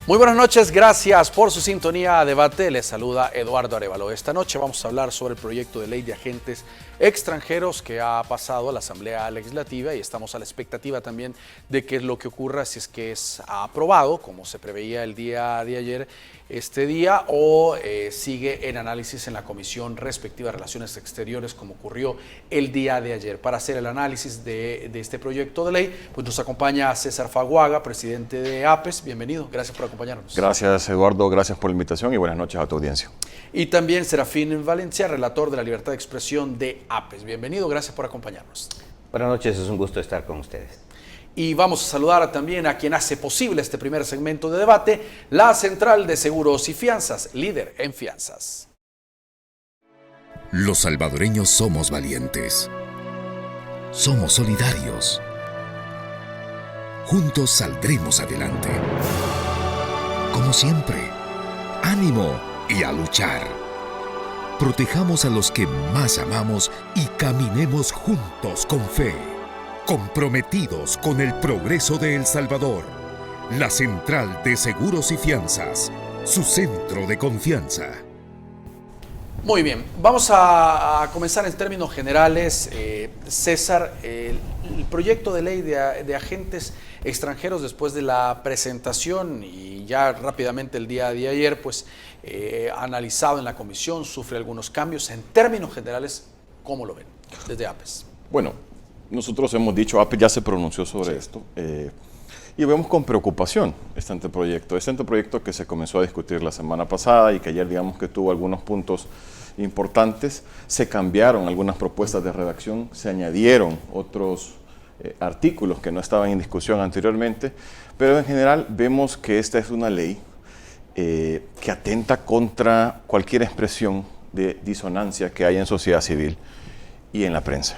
Muy buenas noches, gracias por su sintonía a Debate. Les saluda Eduardo Arévalo. Esta noche vamos a hablar sobre el proyecto de ley de agentes extranjeros que ha pasado a la Asamblea Legislativa y estamos a la expectativa también de qué es lo que ocurra si es que es aprobado, como se preveía el día de ayer, este día, o sigue en análisis en la Comisión respectiva de Relaciones Exteriores, como ocurrió el día de ayer. Para hacer el análisis de este proyecto de ley, pues nos acompaña César Faguaga, presidente de APES. Bienvenido, gracias por acompañarnos. Gracias, Eduardo, gracias por la invitación y buenas noches a tu audiencia. Y también Serafín Valencia, relator de la libertad de expresión de APES. Bienvenido, gracias por acompañarnos. Buenas noches, es un gusto estar con ustedes. Y vamos a saludar también a quien hace posible este primer segmento de debate, la Central de Seguros y Fianzas, líder en fianzas. Los salvadoreños somos valientes. Somos solidarios. Juntos saldremos adelante. Como siempre, ánimo y a luchar. Protejamos a los que más amamos y caminemos juntos con fe. Comprometidos con el progreso de El Salvador. La Central de Seguros y Fianzas, su centro de confianza. Muy bien, vamos a comenzar en términos generales. César, el proyecto de ley de agentes extranjeros, después de la presentación y ya rápidamente el día de ayer, pues analizado en la comisión, sufre algunos cambios. En términos generales, ¿cómo lo ven desde APES? Bueno, nosotros hemos dicho, APES ya se pronunció sobre esto y vemos con preocupación este anteproyecto. Este anteproyecto que se comenzó a discutir la semana pasada y que ayer digamos que tuvo algunos puntos importantes, se cambiaron algunas propuestas de redacción, se añadieron otros artículos que no estaban en discusión anteriormente, pero en general vemos que esta es una ley que atenta contra cualquier expresión de disonancia que haya en sociedad civil y en la prensa.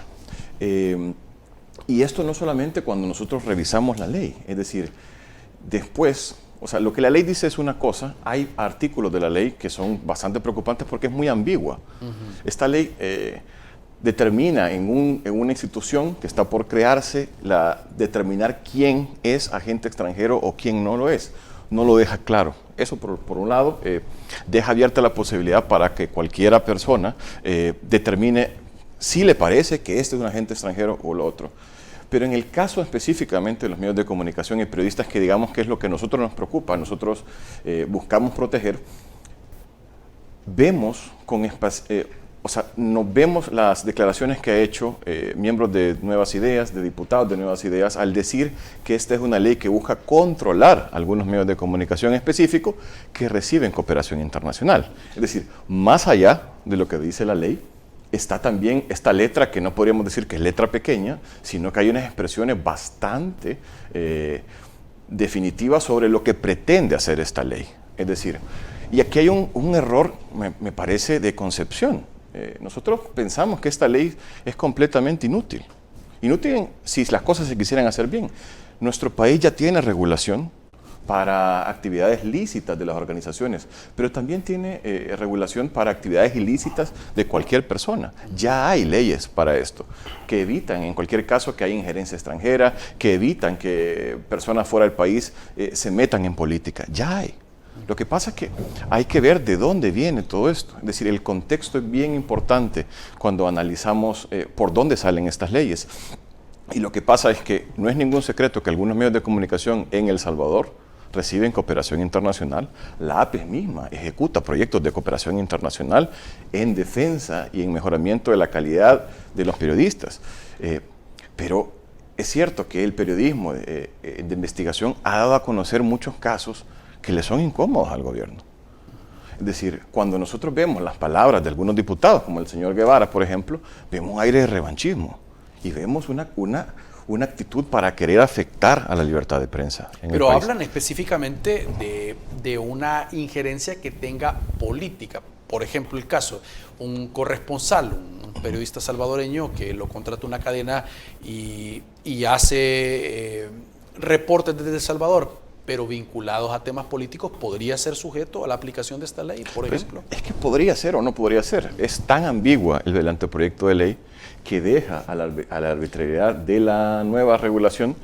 Y esto no solamente cuando nosotros revisamos la ley, es decir, después, o sea, lo que la ley dice es una cosa, hay artículos de la ley que son bastante preocupantes porque es muy ambigua. Esta ley determina en una institución que está por crearse, determinar quién es agente extranjero o quién no lo es. No lo deja claro. Eso por un lado deja abierta la posibilidad para que cualquiera persona determine si le parece que este es un agente extranjero o lo otro. Pero en el caso específicamente de los medios de comunicación y periodistas, que digamos que es lo que a nosotros nos preocupa, nosotros buscamos proteger, vemos nos vemos las declaraciones que ha hecho miembros de Nuevas Ideas, de diputados de Nuevas Ideas, al decir que esta es una ley que busca controlar algunos medios de comunicación específicos que reciben cooperación internacional. Es decir, más allá de lo que dice la ley, está también esta letra, que no podríamos decir que es letra pequeña, sino que hay unas expresiones bastante definitivas sobre lo que pretende hacer esta ley. Es decir, y aquí hay un error, me parece, de concepción. Nosotros pensamos que esta ley es completamente inútil. Inútil si las cosas se quisieran hacer bien. Nuestro país ya tiene regulación para actividades lícitas de las organizaciones, pero también tiene regulación para actividades ilícitas de cualquier persona. Ya hay leyes para esto, que evitan en cualquier caso que haya injerencia extranjera, que evitan que personas fuera del país se metan en política. Ya hay. Lo que pasa es que hay que ver de dónde viene todo esto. Es decir, el contexto es bien importante cuando analizamos por dónde salen estas leyes. Y lo que pasa es que no es ningún secreto que algunos medios de comunicación en El Salvador reciben cooperación internacional. La APES misma ejecuta proyectos de cooperación internacional en defensa y en mejoramiento de la calidad de los periodistas. Pero es cierto que el periodismo de investigación ha dado a conocer muchos casos que le son incómodos al gobierno. Es decir, cuando nosotros vemos las palabras de algunos diputados, como el señor Guevara, por ejemplo, vemos un aire de revanchismo y vemos una actitud para querer afectar a la libertad de prensa en el país. Pero hablan específicamente de una injerencia que tenga política. Por ejemplo, el caso, un corresponsal, un periodista salvadoreño que lo contrata una cadena y hace reportes desde El Salvador, pero vinculados a temas políticos, ¿podría ser sujeto a la aplicación de esta ley, por ejemplo? Es que podría ser o no podría ser. Es tan ambigua el anteproyecto de ley que deja a la arbitrariedad de la nueva regulación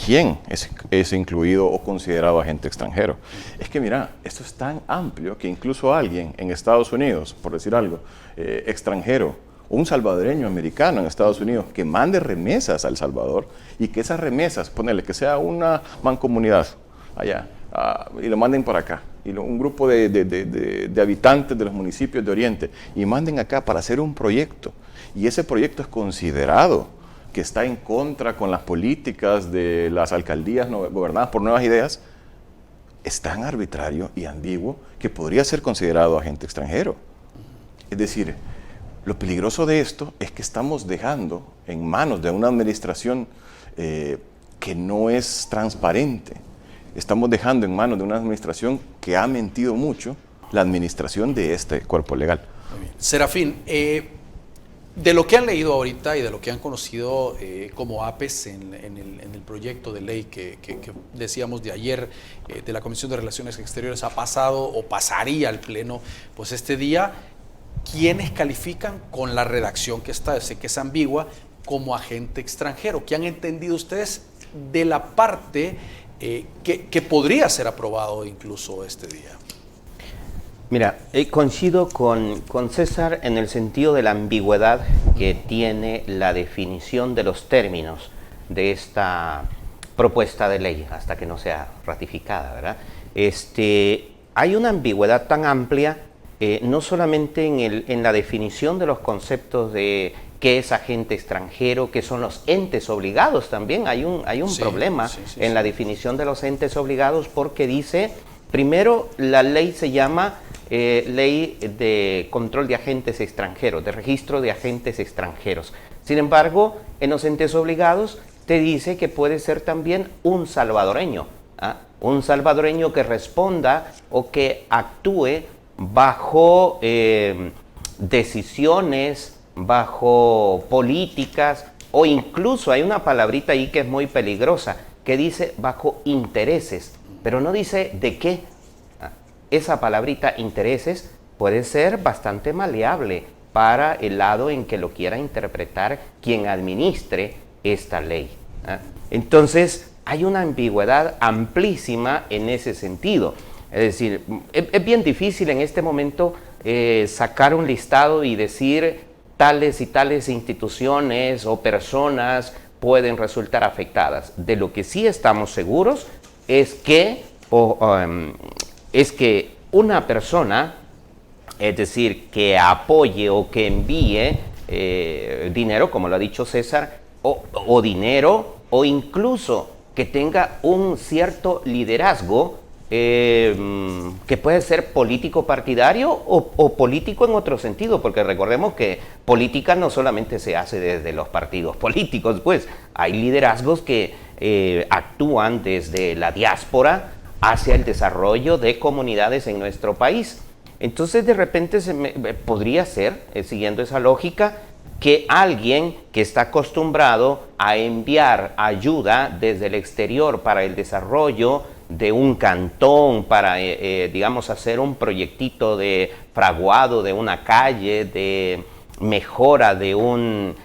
quién es incluido o considerado agente extranjero. Es que mira, esto es tan amplio que incluso alguien en Estados Unidos, por decir algo, extranjero, un salvadoreño americano en Estados Unidos que mande remesas a El Salvador y que esas remesas, ponerle que sea una mancomunidad allá y lo manden para acá, y un grupo de habitantes de los municipios de Oriente y manden acá para hacer un proyecto, y ese proyecto es considerado que está en contra con las políticas de las alcaldías gobernadas por Nuevas Ideas, es tan arbitrario y ambiguo que podría ser considerado agente extranjero. Es decir, lo peligroso de esto es que estamos dejando en manos de una administración que no es transparente. Estamos dejando en manos de una administración que ha mentido mucho la administración de este cuerpo legal. Muy bien. Serafín, de lo que han leído ahorita y de lo que han conocido como APES en el proyecto de ley que decíamos de ayer de la Comisión de Relaciones Exteriores ha pasado o pasaría al Pleno pues este día, ¿quiénes califican con la redacción que está, sé que es ambigua, como agente extranjero? ¿Qué han entendido ustedes de la parte que podría ser aprobado incluso este día? Mira, coincido con César en el sentido de la ambigüedad que tiene la definición de los términos de esta propuesta de ley hasta que no sea ratificada, ¿verdad? Hay una ambigüedad tan amplia, no solamente en la definición de los conceptos de qué es agente extranjero, qué son los entes obligados también. Hay un problema en la definición de los entes obligados porque dice, primero, la ley se llama Ley de Control de Agentes Extranjeros, de Registro de Agentes Extranjeros. Sin embargo, en los entes obligados te dice que puede ser también un salvadoreño, un salvadoreño que responda o que actúe bajo decisiones, bajo políticas, o incluso hay una palabrita ahí que es muy peligrosa, que dice bajo intereses, pero no dice de qué. Esa palabrita intereses puede ser bastante maleable para el lado en que lo quiera interpretar quien administre esta ley. Entonces, hay una ambigüedad amplísima en ese sentido. Es decir, es bien difícil en este momento sacar un listado y decir tales y tales instituciones o personas pueden resultar afectadas. De lo que sí estamos seguros es que una persona, es decir, que apoye o que envíe dinero, como lo ha dicho César, o dinero, o incluso que tenga un cierto liderazgo, que puede ser político partidario o político en otro sentido, porque recordemos que política no solamente se hace desde los partidos políticos, pues hay liderazgos que actúan desde la diáspora hacia el desarrollo de comunidades en nuestro país. Entonces de repente podría ser, siguiendo esa lógica, que alguien que está acostumbrado a enviar ayuda desde el exterior para el desarrollo de un cantón, para, digamos, hacer un proyectito de fraguado de una calle, de mejora de un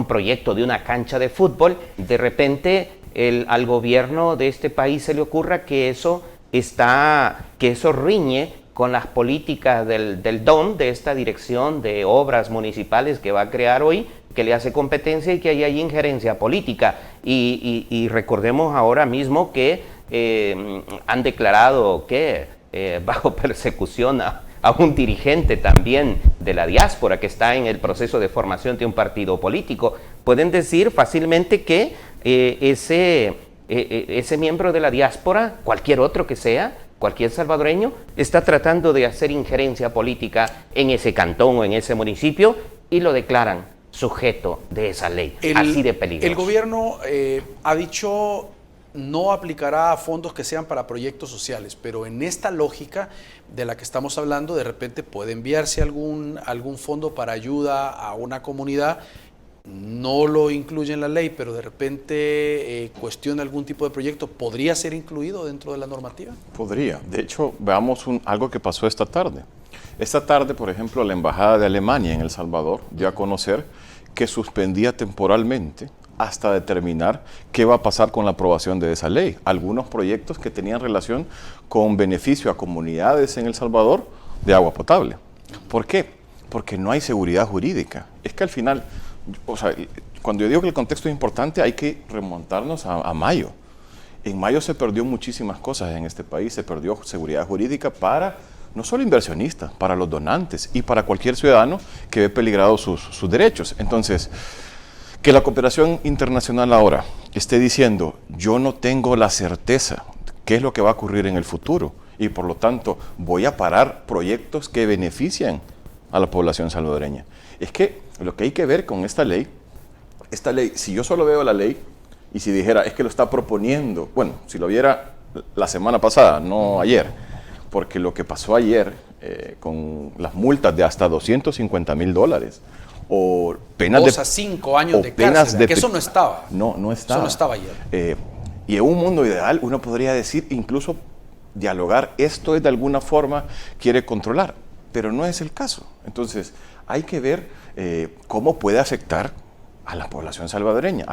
proyecto de una cancha de fútbol, de repente al gobierno de este país se le ocurra que eso riñe con las políticas del DOM, de esta dirección de obras municipales que va a crear hoy, que le hace competencia y que hay injerencia política. Y recordemos ahora mismo que han declarado que bajo persecución a un dirigente también de la diáspora que está en el proceso de formación de un partido político. Pueden decir fácilmente que ese miembro de la diáspora, cualquier otro que sea, cualquier salvadoreño, está tratando de hacer injerencia política en ese cantón o en ese municipio y lo declaran sujeto de esa ley, así de peligroso. El gobierno ha dicho no aplicará a fondos que sean para proyectos sociales, pero en esta lógica de la que estamos hablando, de repente puede enviarse algún fondo para ayuda a una comunidad, no lo incluye en la ley, pero de repente cuestiona algún tipo de proyecto, ¿podría ser incluido dentro de la normativa? Podría. De hecho, veamos algo que pasó esta tarde. Esta tarde, por ejemplo, la Embajada de Alemania en El Salvador dio a conocer que suspendía temporalmente hasta determinar qué va a pasar con la aprobación de esa ley. Algunos proyectos que tenían relación con beneficio a comunidades en El Salvador de agua potable. ¿Por qué? Porque no hay seguridad jurídica. Es que al final, o sea, cuando yo digo que el contexto es importante, hay que remontarnos a mayo. En mayo se perdió muchísimas cosas en este país. Se perdió seguridad jurídica para no solo inversionistas, para los donantes y para cualquier ciudadano que ve peligrados sus derechos. Entonces, que la cooperación internacional ahora esté diciendo, yo no tengo la certeza qué es lo que va a ocurrir en el futuro y por lo tanto voy a parar proyectos que benefician a la población salvadoreña. Es que lo que hay que ver con esta ley, si yo solo veo la ley y si dijera, es que lo está proponiendo, bueno, si lo viera la semana pasada, no ayer, porque lo que pasó ayer con las multas de hasta $250,000 o penas de 5 años de cárcel, que eso no estaba. No estaba. Eso no estaba ayer. Y en un mundo ideal uno podría decir, incluso dialogar, esto es de alguna forma quiere controlar, pero no es el caso. Entonces hay que ver cómo puede afectar a la población salvadoreña.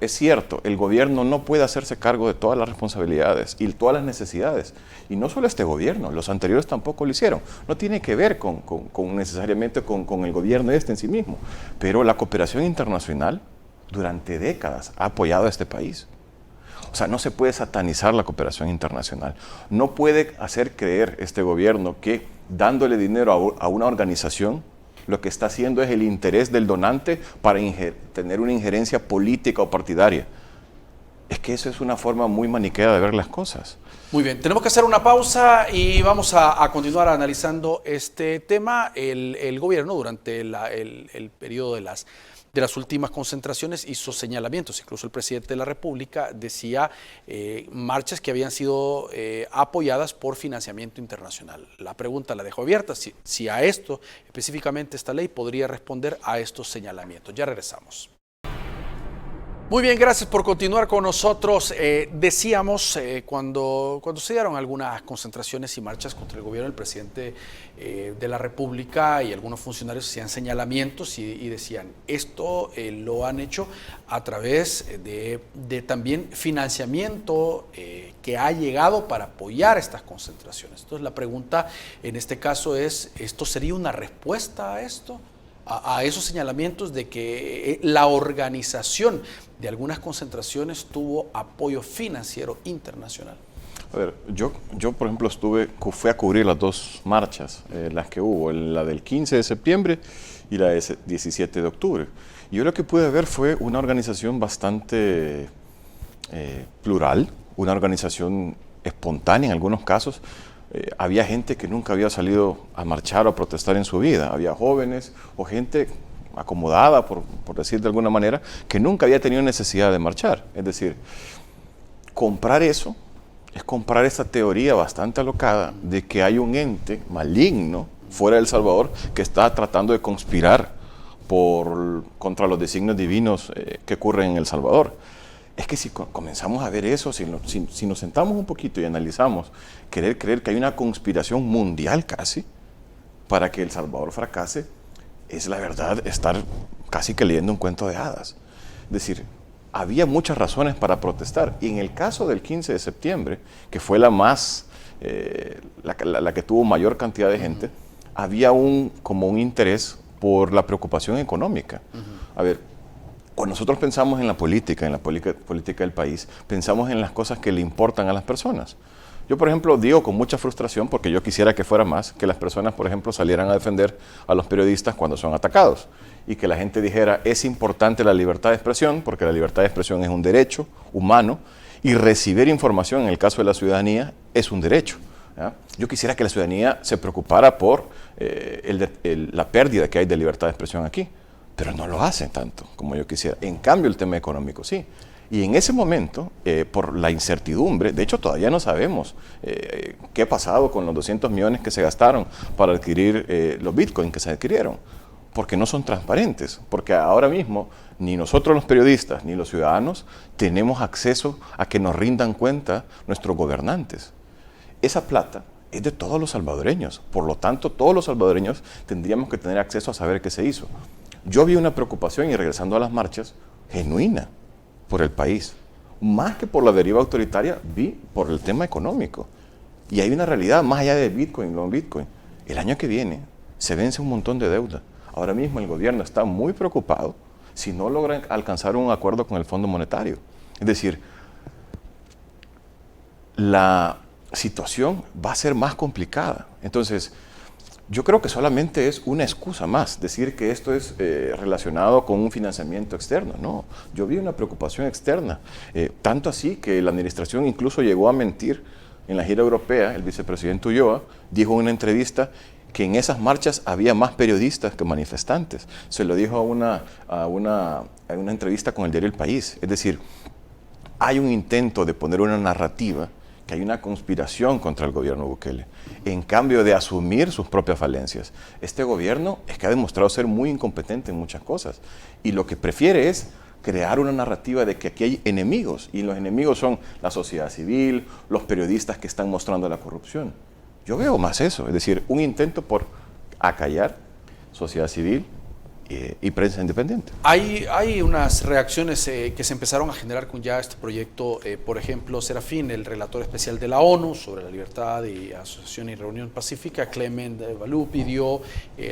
Es cierto, el gobierno no puede hacerse cargo de todas las responsabilidades y todas las necesidades. Y no solo este gobierno, los anteriores tampoco lo hicieron. No tiene que ver necesariamente con el gobierno en sí mismo. Pero la cooperación internacional durante décadas ha apoyado a este país. O sea, no se puede satanizar la cooperación internacional. No puede hacer creer este gobierno que dándole dinero a una organización lo que está haciendo es el interés del donante para tener una injerencia política o partidaria. Es que eso es una forma muy maniquea de ver las cosas. Muy bien, tenemos que hacer una pausa y vamos a continuar analizando este tema. El gobierno durante el periodo de las últimas concentraciones hizo señalamientos. Incluso el presidente de la República decía marchas que habían sido apoyadas por financiamiento internacional. La pregunta la dejo abierta, si a esto, específicamente esta ley, podría responder a estos señalamientos. Ya regresamos. Muy bien, gracias por continuar con nosotros. Decíamos, cuando se dieron algunas concentraciones y marchas contra el gobierno, el presidente de la República y algunos funcionarios hacían señalamientos y decían, esto lo han hecho a través de también financiamiento que ha llegado para apoyar estas concentraciones. Entonces la pregunta en este caso es, ¿esto sería una respuesta a esto? A esos señalamientos de que la organización de algunas concentraciones tuvo apoyo financiero internacional. A ver, yo por ejemplo fui a cubrir las dos marchas, las que hubo, la del 15 de septiembre y la del 17 de octubre. Y yo lo que pude ver fue una organización bastante plural, una organización espontánea en algunos casos. Había gente que nunca había salido a marchar o a protestar en su vida. Había jóvenes o gente acomodada, por decir de alguna manera, que nunca había tenido necesidad de marchar. Es decir, comprar eso es comprar esta teoría bastante alocada de que hay un ente maligno fuera de El Salvador que está tratando de conspirar contra los designios divinos que ocurren en El Salvador. Es que si comenzamos a ver eso, si nos sentamos un poquito y analizamos, creer que hay una conspiración mundial casi para que El Salvador fracase, es la verdad estar casi que leyendo un cuento de hadas. Es decir, había muchas razones para protestar. Y en el caso del 15 de septiembre, que fue la que tuvo mayor cantidad de gente, había como un interés por la preocupación económica. A ver, cuando nosotros pensamos en la política del país, pensamos en las cosas que le importan a las personas. Yo, por ejemplo, digo con mucha frustración, porque yo quisiera que fuera más, que las personas, por ejemplo, salieran a defender a los periodistas cuando son atacados y que la gente dijera, es importante la libertad de expresión, porque la libertad de expresión es un derecho humano y recibir información, en el caso de la ciudadanía, es un derecho. ¿Ya? Yo quisiera que la ciudadanía se preocupara por la pérdida que hay de libertad de expresión aquí, pero no lo hacen tanto como yo quisiera. En cambio, el tema económico sí. Y en ese momento, por la incertidumbre, de hecho todavía no sabemos qué ha pasado con los 200 millones que se gastaron para adquirir los bitcoins que se adquirieron. porque no son transparentes, porque ahora mismo ni nosotros los periodistas ni los ciudadanos tenemos acceso a que nos rindan cuenta nuestros gobernantes. Esa plata es de todos los salvadoreños, por lo tanto todos los salvadoreños tendríamos que tener acceso a saber qué se hizo. Yo vi una preocupación, y regresando a las marchas, genuina por el país. Más que por la deriva autoritaria, vi por el tema económico. Y hay una realidad más allá de Bitcoin, no Bitcoin. El año que viene se vence un montón de deuda. Ahora mismo el gobierno está muy preocupado si no logran alcanzar un acuerdo con el Fondo Monetario. Es decir, la situación va a ser más complicada. Entonces, yo creo que solamente es una excusa más decir que esto es relacionado con un financiamiento externo. No, yo vi una preocupación externa. Tanto así que la administración incluso llegó a mentir en la gira europea. El vicepresidente Ulloa dijo en una entrevista que en esas marchas había más periodistas que manifestantes. Se lo dijo a una entrevista con el diario El País. Es decir, hay un intento de poner una narrativa que hay una conspiración contra el gobierno Bukele, en cambio de asumir sus propias falencias. Este gobierno es que ha demostrado ser muy incompetente en muchas cosas, y lo que prefiere es crear una narrativa de que aquí hay enemigos, y los enemigos son la sociedad civil, los periodistas que están mostrando la corrupción. Yo veo más eso, es decir, un intento por acallar sociedad civil y prensa independiente. Hay unas reacciones que se empezaron a generar con ya este proyecto. Por ejemplo, Serafín, el relator especial de la ONU sobre la libertad y asociación y reunión pacífica, Clement Balú, pidió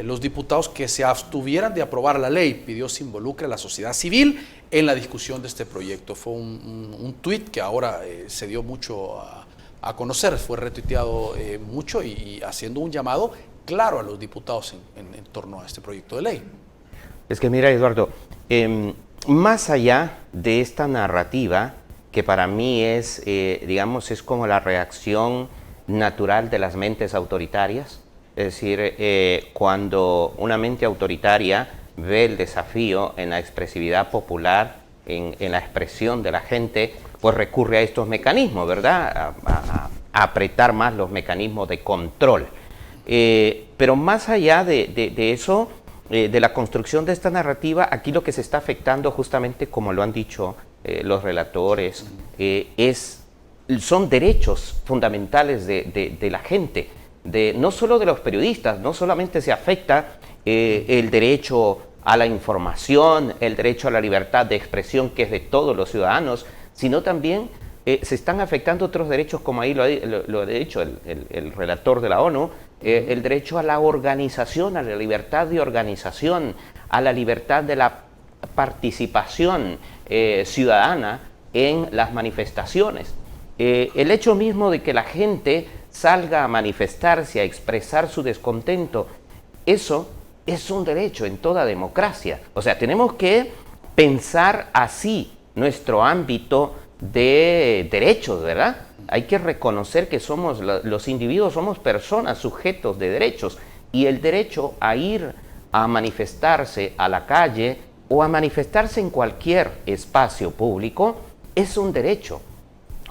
los diputados que se abstuvieran de aprobar la ley, pidió se involucre a la sociedad civil en la discusión de este proyecto. Fue un tuit que ahora se dio mucho a conocer, fue retuiteado mucho y haciendo un llamado claro a los diputados en torno a este proyecto de ley. Es que mira, Eduardo, más allá de esta narrativa, que para mí es, digamos, es como la reacción natural de las mentes autoritarias, es decir, cuando una mente autoritaria ve el desafío en la expresividad popular, en la expresión de la gente, pues recurre a estos mecanismos, ¿verdad? A apretar más los mecanismos de control. Pero más allá de eso, de la construcción de esta narrativa, aquí lo que se está afectando, justamente como lo han dicho los relatores, son derechos fundamentales de la gente, no solo de los periodistas. No solamente se afecta el derecho a la información, el derecho a la libertad de expresión, que es de todos los ciudadanos, sino también se están afectando otros derechos, como ahí lo ha dicho el relator de la ONU, el derecho a la organización, a la libertad de organización, a la libertad de la participación ciudadana en las manifestaciones. El hecho mismo de que la gente salga a manifestarse, a expresar su descontento, eso es un derecho en toda democracia. O sea, tenemos que pensar así nuestro ámbito de derechos, ¿verdad? Hay que reconocer que somos los individuos, somos personas, sujetos de derechos, y el derecho a ir a manifestarse a la calle o a manifestarse en cualquier espacio público es un derecho,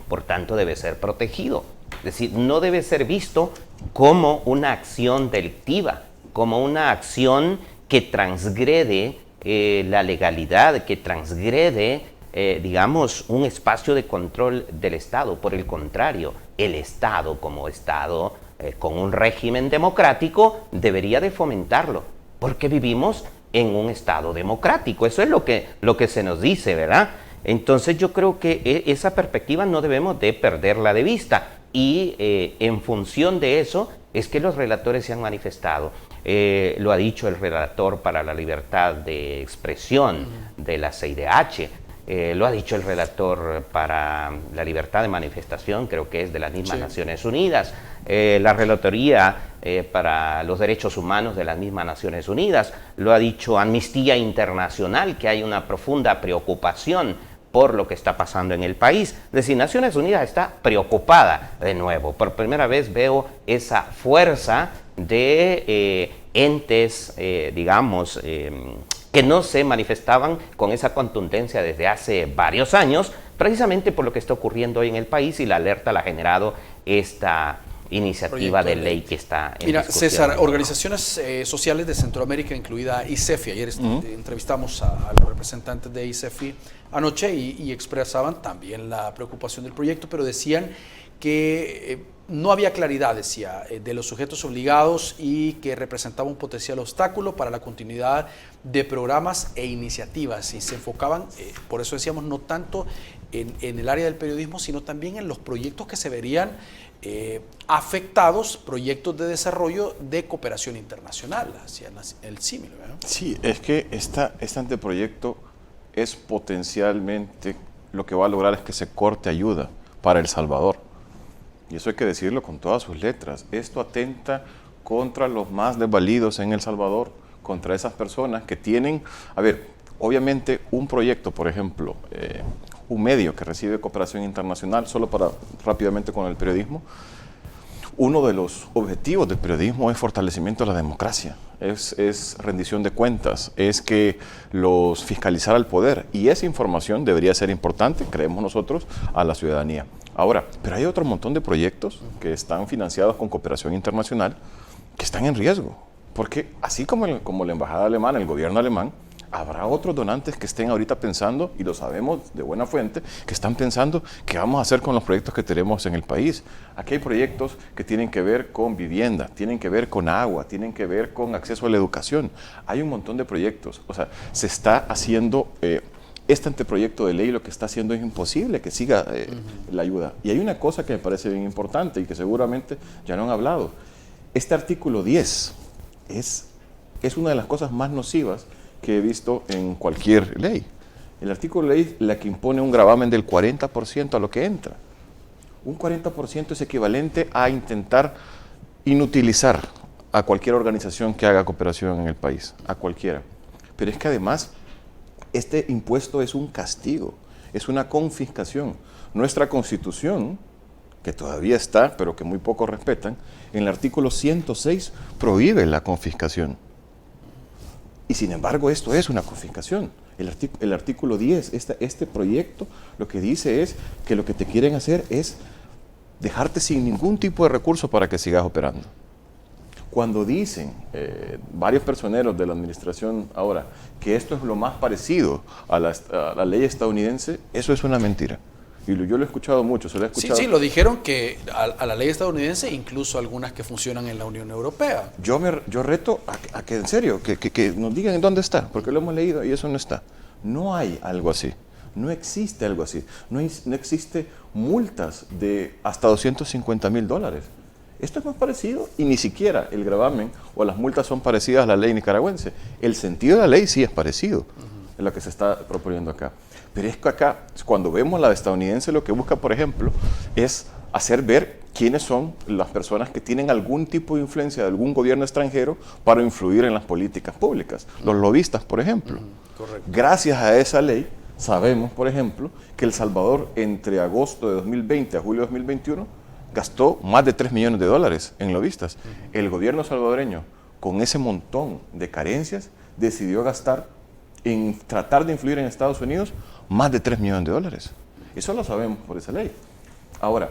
por tanto debe ser protegido. Es decir, no debe ser visto como una acción delictiva, como una acción que transgrede la legalidad, que transgrede digamos, un espacio de control del Estado. Por el contrario, el Estado como Estado, con un régimen democrático, debería de fomentarlo, porque vivimos en un Estado democrático. Eso es lo que se nos dice, ¿verdad? Entonces yo creo que esa perspectiva no debemos de perderla de vista, y en función de eso es que los relatores se han manifestado. Lo ha dicho el relator para la libertad de expresión de la CIDH, lo ha dicho el relator para la libertad de manifestación, creo que es de las mismas Naciones Unidas, la relatoría para los derechos humanos de las mismas Naciones Unidas, lo ha dicho Amnistía Internacional, que hay una profunda preocupación por lo que está pasando en el país. Es decir, Naciones Unidas está preocupada de nuevo. Por primera vez veo esa fuerza de entes, digamos, que no se manifestaban con esa contundencia desde hace varios años, precisamente por lo que está ocurriendo hoy en el país, y la alerta la ha generado esta iniciativa de ley que está en Mira, discusión. César, organizaciones sociales de Centroamérica, incluida ICEFI, ayer entrevistamos a los representantes de ICEFI anoche y expresaban también la preocupación del proyecto, pero decían que no había claridad, decía, de los sujetos obligados y que representaba un potencial obstáculo para la continuidad de programas e iniciativas, y se enfocaban, por eso decíamos, no tanto en el área del periodismo, sino también en los proyectos que se verían afectados, proyectos de desarrollo de cooperación internacional, hacia el símil, ¿verdad? Sí, es que este anteproyecto es potencialmente, lo que va a lograr es que se corte ayuda para El Salvador. Y eso hay que decirlo con todas sus letras. Esto atenta contra los más desvalidos en El Salvador, contra esas personas que tienen, a ver, obviamente un proyecto, por ejemplo, un medio que recibe cooperación internacional, solo para rápidamente con el periodismo, uno de los objetivos del periodismo es fortalecimiento de la democracia, es rendición de cuentas, es que los fiscalizar al poder, y esa información debería ser importante, creemos nosotros, a la ciudadanía. Ahora, pero hay otro montón de proyectos que están financiados con cooperación internacional que están en riesgo, porque así como la embajada alemana, el gobierno alemán, habrá otros donantes que estén ahorita pensando, y lo sabemos de buena fuente, que están pensando qué vamos a hacer con los proyectos que tenemos en el país. Aquí hay proyectos que tienen que ver con vivienda, tienen que ver con agua, tienen que ver con acceso a la educación. Hay un montón de proyectos. O sea, se está haciendo, este anteproyecto de ley lo que está haciendo es imposible que siga la ayuda. Y hay una cosa que me parece bien importante y que seguramente ya no han hablado. Este artículo 10 es una de las cosas más nocivas que he visto en cualquier ley. El artículo de ley la que impone un gravamen del 40% a lo que entra. Un 40% es equivalente a intentar inutilizar a cualquier organización que haga cooperación en el país, a cualquiera. Pero es que además este impuesto es un castigo, es una confiscación. Nuestra Constitución, que todavía está, pero que muy pocos respetan, en el artículo 106 prohíbe la confiscación. Y sin embargo, esto es una confiscación. El artículo 10, este proyecto, lo que dice es que lo que te quieren hacer es dejarte sin ningún tipo de recurso para que sigas operando. Cuando dicen varios personeros de la administración ahora que esto es lo más parecido a la ley estadounidense, eso es una mentira. Y yo lo he escuchado mucho, se lo he escuchado. Sí, lo dijeron que a la ley estadounidense, incluso algunas que funcionan en la Unión Europea. Yo reto a que, en serio, que nos digan en dónde está, porque lo hemos leído y eso no está. No hay algo así, no existe algo así. No existe multas de hasta $250,000. Esto es más parecido y ni siquiera el gravamen o las multas son parecidas a la ley nicaragüense. El sentido de la ley sí es parecido, en lo que se está proponiendo acá. Pero es que acá, cuando vemos la estadounidense, lo que busca, por ejemplo, es hacer ver quiénes son las personas que tienen algún tipo de influencia de algún gobierno extranjero para influir en las políticas públicas. Los lobistas, por ejemplo. Correcto. Gracias a esa ley, sabemos, por ejemplo, que El Salvador entre agosto de 2020 a julio de 2021 gastó más de $3 millones en lobistas. El gobierno salvadoreño, con ese montón de carencias, decidió gastar en tratar de influir en Estados Unidos más de $3 millones. Eso lo sabemos por esa ley. Ahora,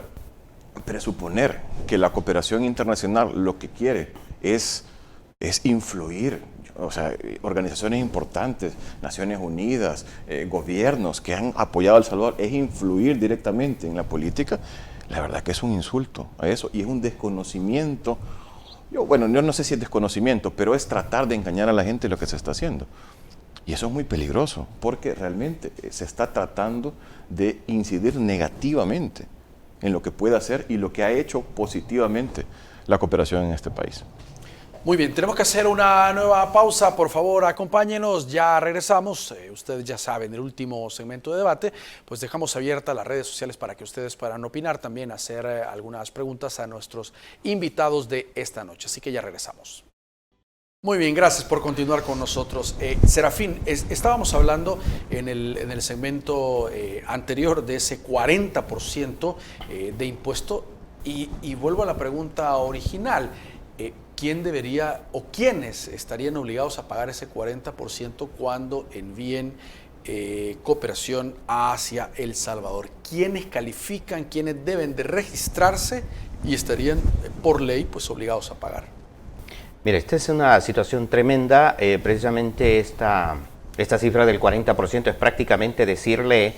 presuponer que la cooperación internacional lo que quiere es influir, o sea, organizaciones importantes, Naciones Unidas, gobiernos que han apoyado a El Salvador, es influir directamente en la política, la verdad que es un insulto a eso y es un desconocimiento. Yo no sé si es desconocimiento, pero es tratar de engañar a la gente lo que se está haciendo. Y eso es muy peligroso, porque realmente se está tratando de incidir negativamente en lo que puede hacer y lo que ha hecho positivamente la cooperación en este país. Muy bien, tenemos que hacer una nueva pausa. Por favor, acompáñenos, ya regresamos. Ustedes ya saben, el último segmento de debate, pues dejamos abiertas las redes sociales para que ustedes puedan opinar, también hacer algunas preguntas a nuestros invitados de esta noche. Así que ya regresamos. Muy bien, gracias por continuar con nosotros. Serafín, estábamos hablando en el segmento anterior de ese 40% de impuesto y vuelvo a la pregunta original. ¿Quién debería o quiénes estarían obligados a pagar ese 40% cuando envíen cooperación hacia El Salvador? ¿Quiénes califican, quiénes deben de registrarse y estarían por ley pues obligados a pagar. Mira, esta es una situación tremenda. Precisamente esta cifra del 40% es prácticamente decirle,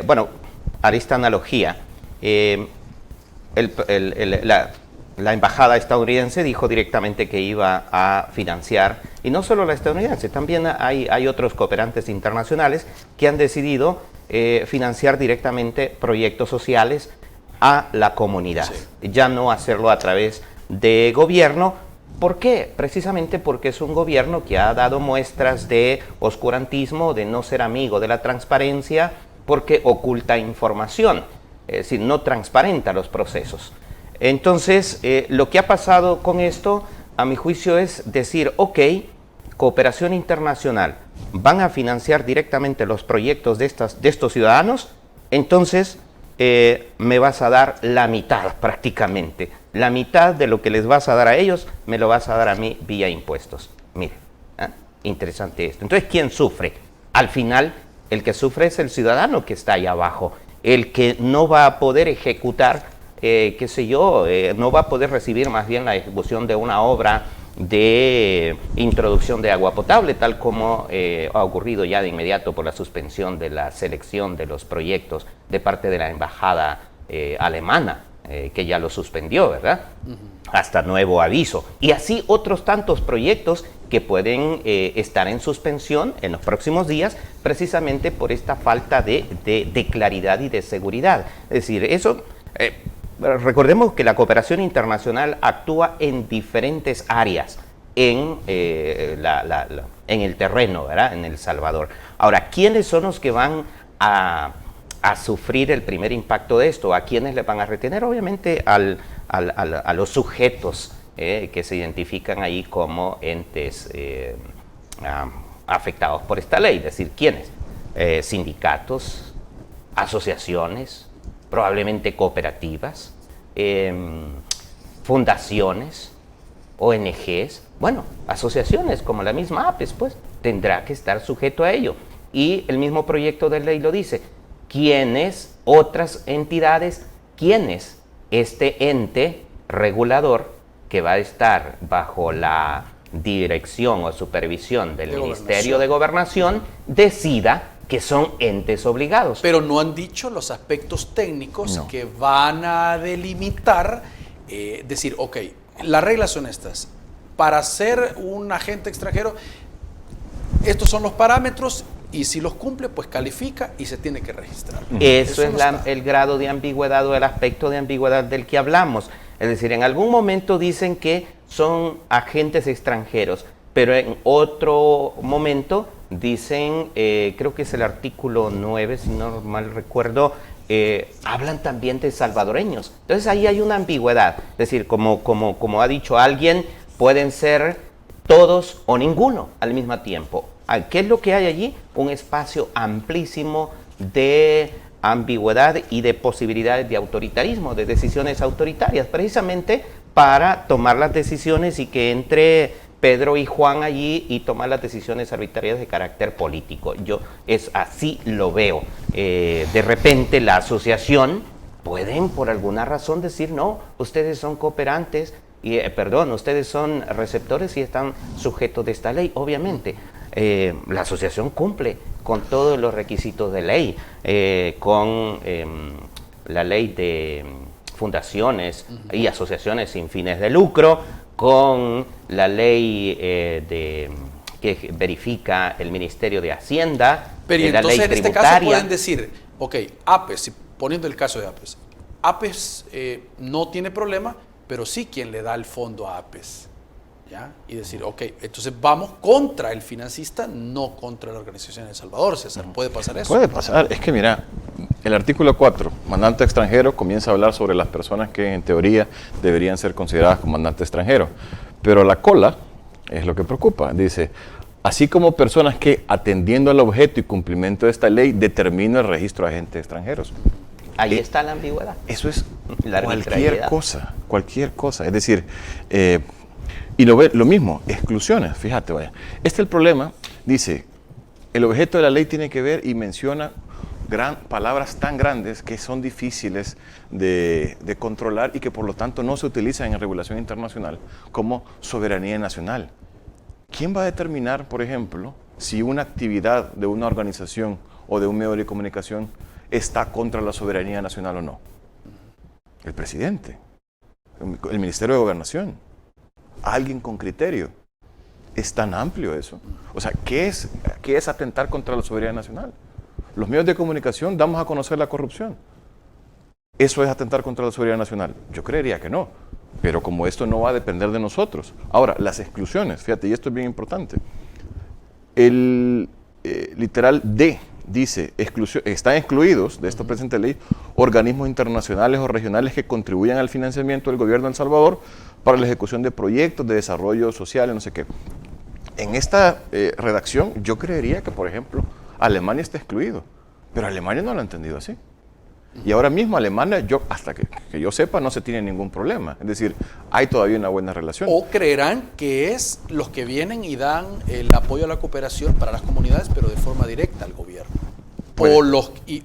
bueno, haré esta analogía. La embajada estadounidense dijo directamente que iba a financiar, y no solo la estadounidense, también hay otros cooperantes internacionales que han decidido financiar directamente proyectos sociales a la comunidad, ya no hacerlo a través de gobierno. ¿Por qué? Precisamente porque es un gobierno que ha dado muestras de oscurantismo, de no ser amigo de la transparencia, porque oculta información, es decir, no transparenta los procesos. Entonces, lo que ha pasado con esto, a mi juicio, es decir, ok, cooperación internacional, van a financiar directamente los proyectos de estos ciudadanos, entonces me vas a dar la mitad prácticamente. La mitad de lo que les vas a dar a ellos, me lo vas a dar a mí vía impuestos. Mire, interesante esto. Entonces, ¿quién sufre? Al final, el que sufre es el ciudadano que está ahí abajo, el que no va a poder ejecutar, qué sé yo, no va a poder recibir más bien la ejecución de una obra de introducción de agua potable, tal como ha ocurrido ya de inmediato por la suspensión de la selección de los proyectos de parte de la embajada alemana, que ya lo suspendió, ¿verdad? Hasta nuevo aviso. Y así otros tantos proyectos que pueden estar en suspensión en los próximos días, precisamente por esta falta de claridad y de seguridad. Es decir, eso... recordemos que la cooperación internacional actúa en diferentes áreas en el terreno, ¿verdad? En El Salvador. Ahora, ¿quiénes son los que van a sufrir el primer impacto de esto? ¿A quiénes le van a retener? Obviamente a los sujetos que se identifican ahí como entes afectados por esta ley. Es decir, ¿quiénes? Sindicatos, asociaciones, probablemente cooperativas, fundaciones, ONGs, bueno, asociaciones como la misma APES, pues, tendrá que estar sujeto a ello. Y el mismo proyecto de ley lo dice. ¿Quiénes, otras entidades, quiénes este ente regulador que va a estar bajo la dirección o supervisión del Ministerio de Gobernación decida que son entes obligados? Pero no han dicho los aspectos técnicos que van a delimitar, decir, ok, las reglas son estas. Para ser un agente extranjero, estos son los parámetros y si los cumple, pues califica y se tiene que registrar. Eso es el grado de ambigüedad o el aspecto de ambigüedad del que hablamos. Es decir, en algún momento dicen que son agentes extranjeros, pero en otro momento dicen, creo que es el artículo 9, si no mal recuerdo, hablan también de salvadoreños. Entonces ahí hay una ambigüedad. Es decir, como ha dicho alguien, pueden ser todos o ninguno al mismo tiempo. ¿Qué es lo que hay allí? Un espacio amplísimo de ambigüedad y de posibilidades de autoritarismo, de decisiones autoritarias, precisamente para tomar las decisiones y que entre Pedro y Juan allí y tomar las decisiones arbitrarias de carácter político. Yo así lo veo. De repente la asociación pueden por alguna razón decir, no, ustedes son cooperantes, ustedes son receptores y están sujetos de esta ley. Obviamente, la asociación cumple con todos los requisitos de ley, con la ley de fundaciones y asociaciones sin fines de lucro, con la ley que verifica el Ministerio de Hacienda, pero la entonces ley en este tributaria. caso pueden decir, ok, APES, poniendo el caso de APES, APES no tiene problema, pero sí quien le da el fondo a APES, ¿ya? Y decir, ok, entonces vamos contra el financista, no contra la organización de El Salvador, César. ¿Puede pasar eso? Puede pasar. Es que mira, el artículo 4, mandante extranjero, comienza a hablar sobre las personas que en teoría deberían ser consideradas como mandante extranjero. Pero la cola es lo que preocupa. Dice, así como personas que atendiendo al objeto y cumplimiento de esta ley determina el registro de agentes extranjeros. Ahí está la ambigüedad. Eso es la cualquier cosa. Es decir, y lo mismo, exclusiones, fíjate, vaya. Este es el problema, dice, el objeto de la ley tiene que ver y menciona palabras tan grandes que son difíciles de controlar y que por lo tanto no se utilizan en regulación internacional como soberanía nacional. ¿Quién va a determinar, por ejemplo, si una actividad de una organización o de un medio de comunicación está contra la soberanía nacional o no? El presidente, el Ministerio de Gobernación, alguien con criterio. Es tan amplio eso. O sea, ¿qué es atentar contra la soberanía nacional? Los medios de comunicación damos a conocer la corrupción. ¿Eso es atentar contra la soberanía nacional? Yo creería que no. Pero como esto no va a depender de nosotros. Ahora, las exclusiones, fíjate, y esto es bien importante. El literal D dice, están excluidos de esta presente ley organismos internacionales o regionales que contribuyan al financiamiento del gobierno de El Salvador para la ejecución de proyectos de desarrollo social, no sé qué. En esta redacción yo creería que, por ejemplo, Alemania está excluido, pero Alemania no lo ha entendido así. Y ahora mismo Alemania, hasta que yo sepa, no se tiene ningún problema. Es decir, hay todavía una buena relación. O creerán que es los que vienen y dan el apoyo a la cooperación para las comunidades, pero de forma directa al gobierno.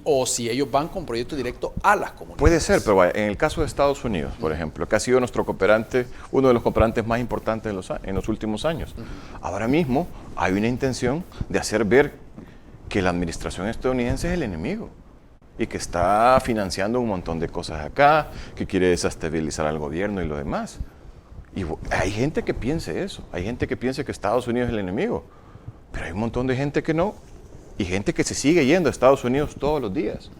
O si ellos van con proyecto directo a las comunidades. Puede ser, pero vaya, en el caso de Estados Unidos, por ejemplo, que ha sido nuestro cooperante, uno de los cooperantes más importantes en los últimos años. Ahora mismo hay una intención de hacer ver que la administración estadounidense es el enemigo y que está financiando un montón de cosas acá, que quiere desestabilizar al gobierno y lo demás. Y hay gente que piense eso, hay gente que piensa que Estados Unidos es el enemigo, pero hay un montón de gente que no, y gente que se sigue yendo a Estados Unidos todos los días.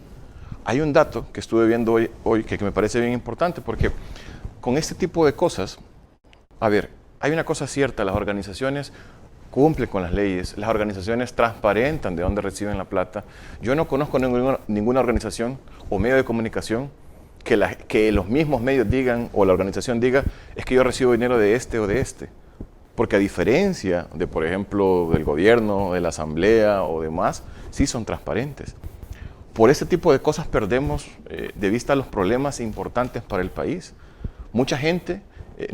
Hay un dato que estuve viendo hoy que me parece bien importante, porque con este tipo de cosas, a ver, hay una cosa cierta, las organizaciones cumplen con las leyes, las organizaciones transparentan de dónde reciben la plata. Yo no conozco ninguna organización o medio de comunicación que los mismos medios digan o la organización diga es que yo recibo dinero de este o de este. Porque a diferencia de, por ejemplo, del gobierno, de la asamblea o demás, sí son transparentes. Por este tipo de cosas perdemos de vista los problemas importantes para el país. Mucha gente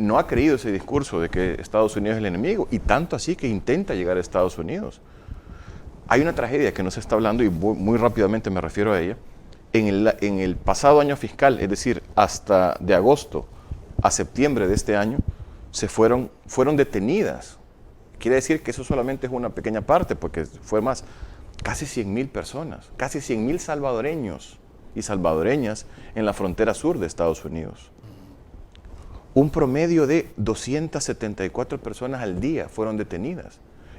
no ha creído ese discurso de que Estados Unidos es el enemigo, y tanto así que intenta llegar a Estados Unidos. Hay una tragedia que no se está hablando y muy rápidamente me refiero a ella. En el pasado año fiscal, es decir, hasta de agosto a septiembre de este año, fueron detenidas. Quiere decir que eso solamente es una pequeña parte, porque fue más, casi 100,000 personas, casi 100,000 salvadoreños y salvadoreñas en la frontera sur de Estados Unidos. Un promedio de 274 personas al día fueron detenidas.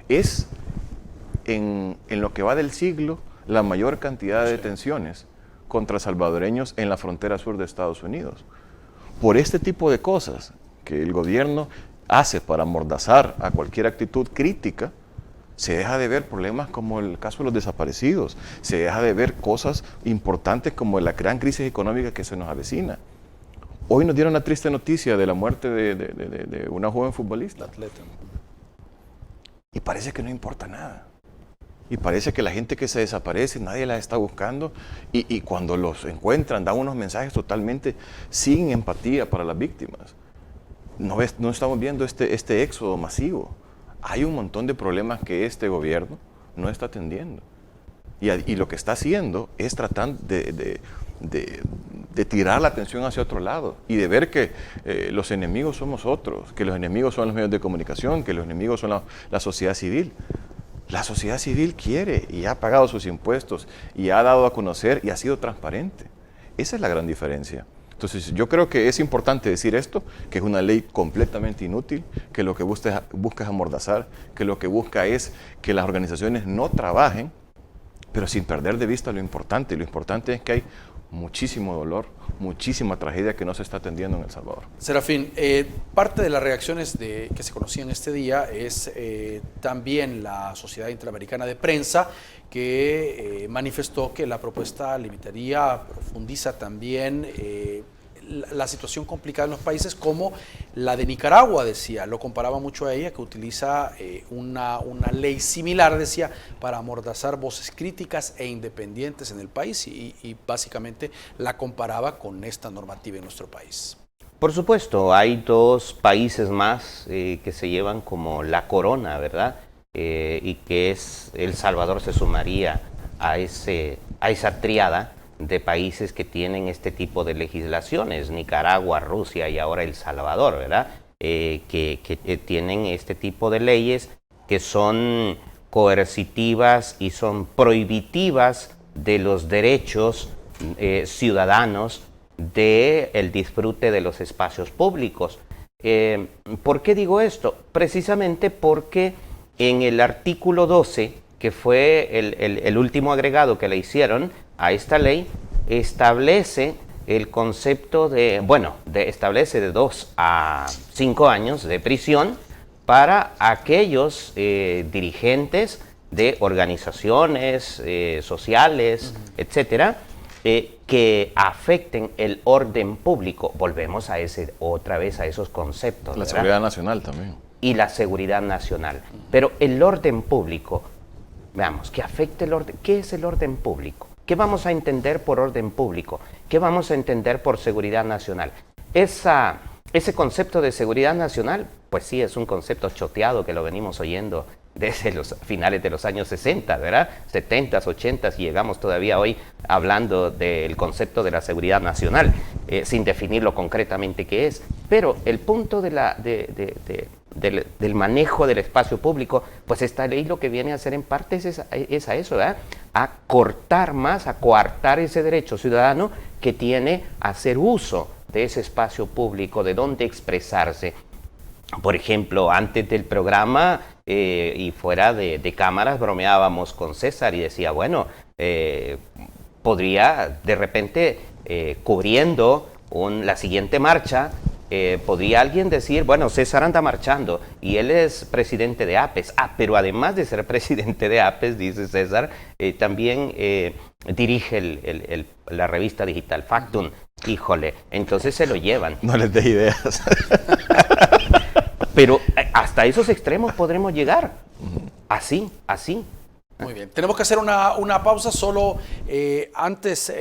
Es, en lo que va del siglo, la mayor cantidad de detenciones contra salvadoreños en la frontera sur de Estados Unidos. Por este tipo de cosas que el gobierno hace para amordazar a cualquier actitud crítica, se deja de ver problemas como el caso de los desaparecidos, se deja de ver cosas importantes como la gran crisis económica que se nos avecina. Hoy nos dieron una triste noticia de la muerte de una joven futbolista. Atleta. Y parece que no importa nada. Y parece que la gente que se desaparece, nadie la está buscando. Y cuando los encuentran, dan unos mensajes totalmente sin empatía para las víctimas. No estamos viendo este éxodo masivo. Hay un montón de problemas que este gobierno no está atendiendo. Y lo que está haciendo es tratar de tirar la atención hacia otro lado y de ver que los enemigos somos otros, que los enemigos son los medios de comunicación, que los enemigos son la sociedad civil. La sociedad civil quiere y ha pagado sus impuestos y ha dado a conocer y ha sido transparente. Esa es la gran diferencia. Entonces yo creo que es importante decir esto, que es una ley completamente inútil, que lo que busca es amordazar, que lo que busca es que las organizaciones no trabajen, pero sin perder de vista lo importante. Y lo importante es que hay muchísimo dolor, muchísima tragedia que no se está atendiendo en El Salvador. Serafín, parte de las reacciones que se conocían este día es también la Sociedad Interamericana de Prensa, que manifestó que la propuesta limitaría, profundiza también la situación complicada en los países, como la de Nicaragua, decía. Lo comparaba mucho a ella, que utiliza una ley similar, decía, para amordazar voces críticas e independientes en el país, y básicamente la comparaba con esta normativa en nuestro país. Por supuesto, hay dos países más que se llevan como la corona, ¿verdad? Y que es El Salvador se sumaría a esa tríada de países que tienen este tipo de legislaciones, Nicaragua, Rusia y ahora El Salvador, ¿verdad? Que tienen este tipo de leyes que son coercitivas y son prohibitivas de los derechos ciudadanos del disfrute de los espacios públicos. ¿Por qué digo esto? Precisamente porque en el artículo 12, que fue el último agregado que le hicieron a esta ley, establece el concepto establece de 2 a 5 años de prisión para aquellos dirigentes de organizaciones sociales, etcétera, que afecten el orden público. Volvemos otra vez a esos conceptos. La ¿verdad? seguridad nacional también. Y la seguridad nacional. Pero el orden público, veamos, que afecte el orden. ¿Qué es el orden público? ¿Qué vamos a entender por orden público? ¿Qué vamos a entender por seguridad nacional? Ese concepto de seguridad nacional, pues sí, es un concepto choteado que lo venimos oyendo desde los finales de los años 60, ¿verdad? 70s, 80s, y llegamos todavía hoy hablando del concepto de la seguridad nacional, sin definirlo concretamente qué es. Pero el punto del manejo del espacio público, pues esta ley lo que viene a hacer en parte es a eso, ¿verdad? A cortar más, a coartar ese derecho ciudadano que tiene a hacer uso de ese espacio público, de dónde expresarse. Por ejemplo, antes del programa y fuera de cámaras bromeábamos con César y decía, bueno, podría de repente, cubriendo la siguiente marcha, podría alguien decir, bueno, César anda marchando y él es presidente de APES. Pero además de ser presidente de APES, dice César, también dirige la revista digital Factum. Híjole, entonces se lo llevan. No les des ideas. Pero hasta esos extremos podremos llegar. Así. Muy bien. Tenemos que hacer una pausa. Solo antes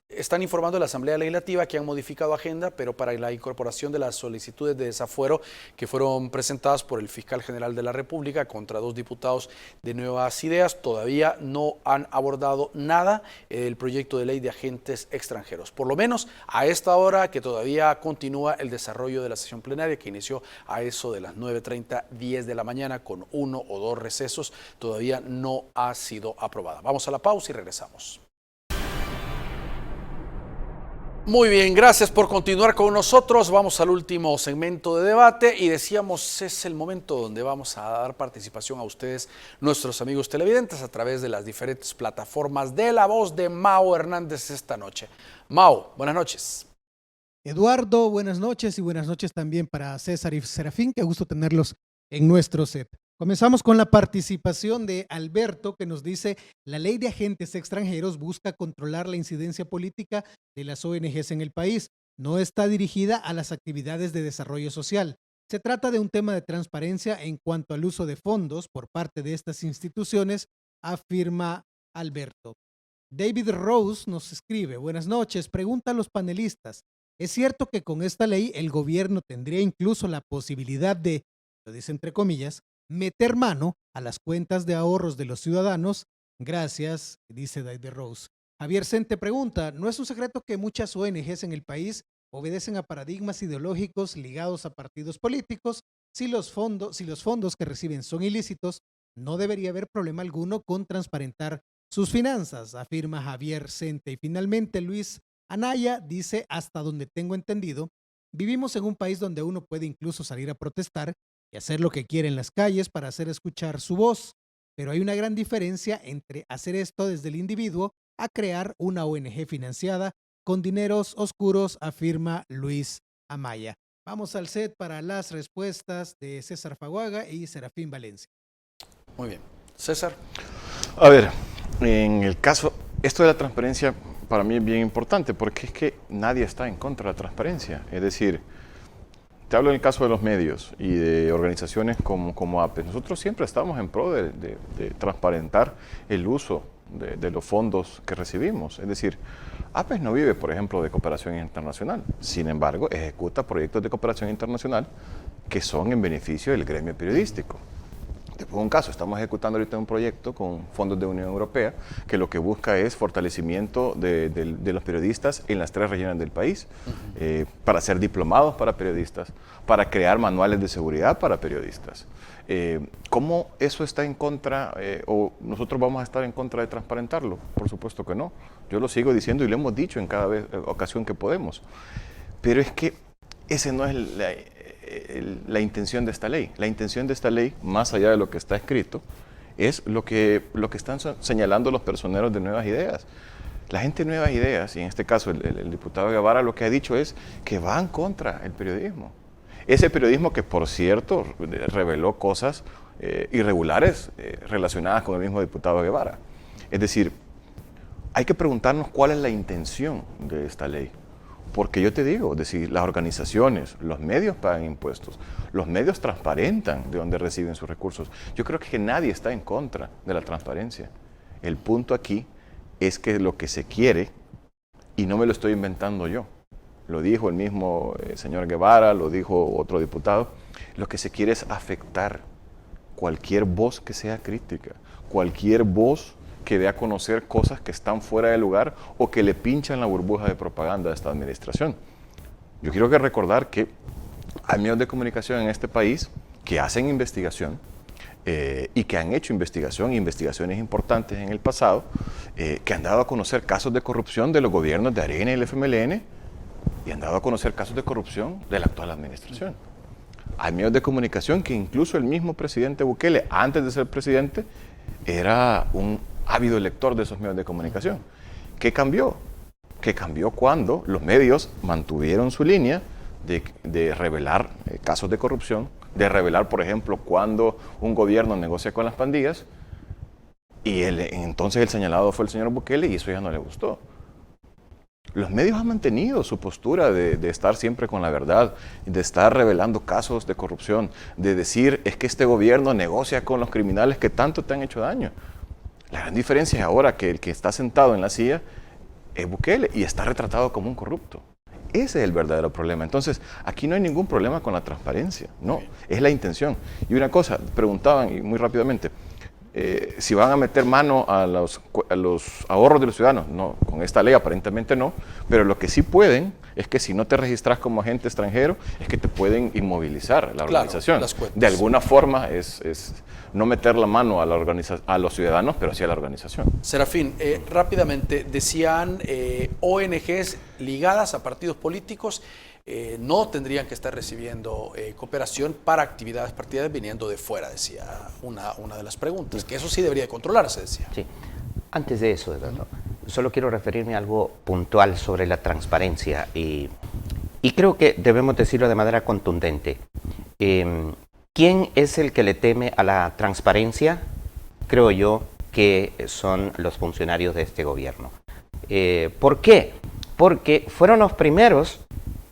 están informando de la Asamblea Legislativa que han modificado agenda, pero para la incorporación de las solicitudes de desafuero que fueron presentadas por el Fiscal General de la República contra 2 diputados de Nuevas Ideas, todavía no han abordado nada el proyecto de ley de agentes extranjeros. Por lo menos a esta hora que todavía continúa el desarrollo de la sesión plenaria que inició a eso de las 9:30, 10 de la mañana con 1 o 2 recesos, todavía no ha sido aprobada. Vamos a la pausa y regresamos. Muy bien, gracias por continuar con nosotros. Vamos al último segmento de debate y decíamos, es el momento donde vamos a dar participación a ustedes, nuestros amigos televidentes, a través de las diferentes plataformas de La Voz de Mao Hernández esta noche. Mao, buenas noches. Eduardo, buenas noches y buenas noches también para César y Serafín. Qué gusto tenerlos en nuestro set. Comenzamos con la participación de Alberto, que nos dice: la ley de agentes extranjeros busca controlar la incidencia política de las ONGs en el país. No está dirigida a las actividades de desarrollo social. Se trata de un tema de transparencia en cuanto al uso de fondos por parte de estas instituciones, afirma Alberto. David Rose nos escribe: buenas noches, pregunta a los panelistas. ¿Es cierto que con esta ley el gobierno tendría incluso la posibilidad de, lo dice entre comillas, meter mano a las cuentas de ahorros de los ciudadanos? Gracias, dice David Rose. Javier Sente pregunta: ¿no es un secreto que muchas ONGs en el país obedecen a paradigmas ideológicos ligados a partidos políticos? Si los fondos que reciben son ilícitos, no debería haber problema alguno con transparentar sus finanzas, afirma Javier Sente. Y finalmente Luis Anaya dice: hasta donde tengo entendido, vivimos en un país donde uno puede incluso salir a protestar y hacer lo que quiere en las calles para hacer escuchar su voz, pero hay una gran diferencia entre hacer esto desde el individuo a crear una ONG financiada con dineros oscuros, afirma Luis Amaya. Vamos al set para las respuestas de César Faguaga y Serafín Valencia. Muy bien. César. A ver, en el caso, esto de la transparencia para mí es bien importante porque es que nadie está en contra de la transparencia. Es decir, te hablo en el caso de los medios y de organizaciones como APES. Nosotros siempre estamos en pro de transparentar el uso de los fondos que recibimos. Es decir, APES no vive, por ejemplo, de cooperación internacional. Sin embargo, ejecuta proyectos de cooperación internacional que son en beneficio del gremio periodístico. Te pongo un caso, estamos ejecutando ahorita un proyecto con fondos de Unión Europea que lo que busca es fortalecimiento de los periodistas en las 3 regiones del país, para hacer diplomados para periodistas, para crear manuales de seguridad para periodistas. ¿Cómo eso está en contra, o nosotros vamos a estar en contra de transparentarlo? Por supuesto que no. Yo lo sigo diciendo y lo hemos dicho en cada ocasión que podemos. Pero es que ese no es la intención de esta ley. La intención de esta ley, más allá de lo que está escrito, es lo que están señalando los personeros de Nuevas Ideas. La gente de Nuevas Ideas, y en este caso el diputado Guevara, lo que ha dicho es que van contra el periodismo. Ese periodismo que, por cierto, reveló cosas irregulares relacionadas con el mismo diputado Guevara. Es decir, hay que preguntarnos cuál es la intención de esta ley. Porque yo te digo, es decir, las organizaciones, los medios pagan impuestos, los medios transparentan de dónde reciben sus recursos. Yo creo que nadie está en contra de la transparencia. El punto aquí es que lo que se quiere, y no me lo estoy inventando yo, lo dijo el mismo señor Guevara, lo dijo otro diputado, lo que se quiere es afectar cualquier voz que sea crítica, cualquier voz que dé a conocer cosas que están fuera de lugar o que le pinchan la burbuja de propaganda de esta administración. Yo quiero recordar que hay medios de comunicación en este país que hacen investigación y que han hecho investigaciones importantes en el pasado, que han dado a conocer casos de corrupción de los gobiernos de Arena y el FMLN y han dado a conocer casos de corrupción de la actual administración. Hay medios de comunicación que incluso el mismo presidente Bukele, antes de ser presidente, era un ávido lector de esos medios de comunicación. ¿Qué cambió? Que cambió cuando los medios mantuvieron su línea de revelar casos de corrupción, de revelar, por ejemplo, cuando un gobierno negocia con las pandillas, y entonces el señalado fue el señor Bukele y eso ya no le gustó. Los medios han mantenido su postura de estar siempre con la verdad, de estar revelando casos de corrupción, de decir, es que este gobierno negocia con los criminales que tanto te han hecho daño. La gran diferencia es ahora que el que está sentado en la silla es Bukele y está retratado como un corrupto. Ese es el verdadero problema. Entonces, aquí no hay ningún problema con la transparencia, no, es la intención. Y una cosa, preguntaban y muy rápidamente, si van a meter mano a los ahorros de los ciudadanos. No, con esta ley aparentemente no, pero lo que sí pueden es que si no te registras como agente extranjero, es que te pueden inmovilizar la organización. Claro, de alguna forma es no meter la mano a los ciudadanos, pero sí a la organización. Serafín, rápidamente, decían ONGs ligadas a partidos políticos no tendrían que estar recibiendo cooperación para actividades partidarias viniendo de fuera, decía una de las preguntas, que eso sí debería controlarse, decía. Sí. Antes de eso, Eduardo, solo quiero referirme a algo puntual sobre la transparencia y creo que debemos decirlo de manera contundente. ¿Quién es el que le teme a la transparencia? Creo yo que son los funcionarios de este gobierno. ¿Por qué? Porque fueron los primeros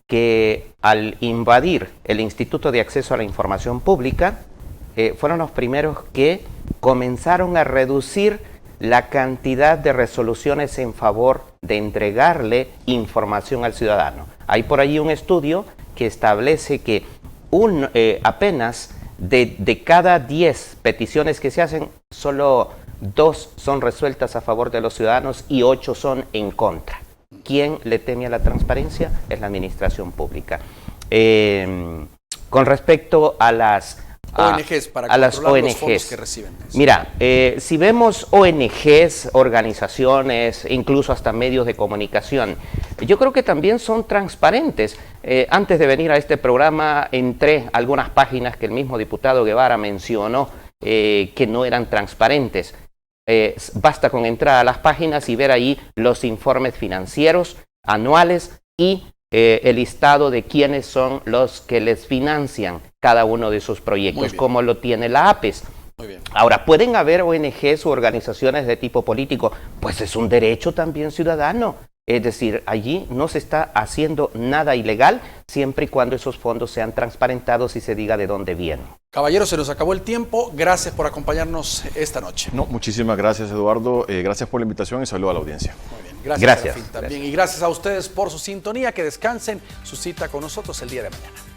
que al invadir el Instituto de Acceso a la Información Pública, fueron los primeros que comenzaron a reducir la cantidad de resoluciones en favor de entregarle información al ciudadano. Hay por allí un estudio que establece que apenas de cada 10 peticiones que se hacen, solo 2 son resueltas a favor de los ciudadanos y 8 son en contra. ¿Quién le teme a la transparencia? Es la administración pública. Con respecto a las ONGs, para a las controlar ONGs. Los fondos que reciben. Mira, si vemos ONGs, organizaciones, incluso hasta medios de comunicación, yo creo que también son transparentes. Antes de venir a este programa entré a algunas páginas que el mismo diputado Guevara mencionó que no eran transparentes. Basta con entrar a las páginas y ver ahí los informes financieros anuales y el listado de quiénes son los que les financian cada uno de sus proyectos, como lo tiene la APES. Muy bien. Ahora, ¿pueden haber ONGs u organizaciones de tipo político? Pues es un derecho también ciudadano. Es decir, allí no se está haciendo nada ilegal siempre y cuando esos fondos sean transparentados y se diga de dónde vienen. Caballeros, se nos acabó el tiempo. Gracias por acompañarnos esta noche. No, muchísimas gracias, Eduardo. Gracias por la invitación y saludo a la audiencia. Muy bien. Gracias. Gracias. Serafín, también. Y gracias a ustedes por su sintonía. Que descansen. Su cita con nosotros el día de mañana.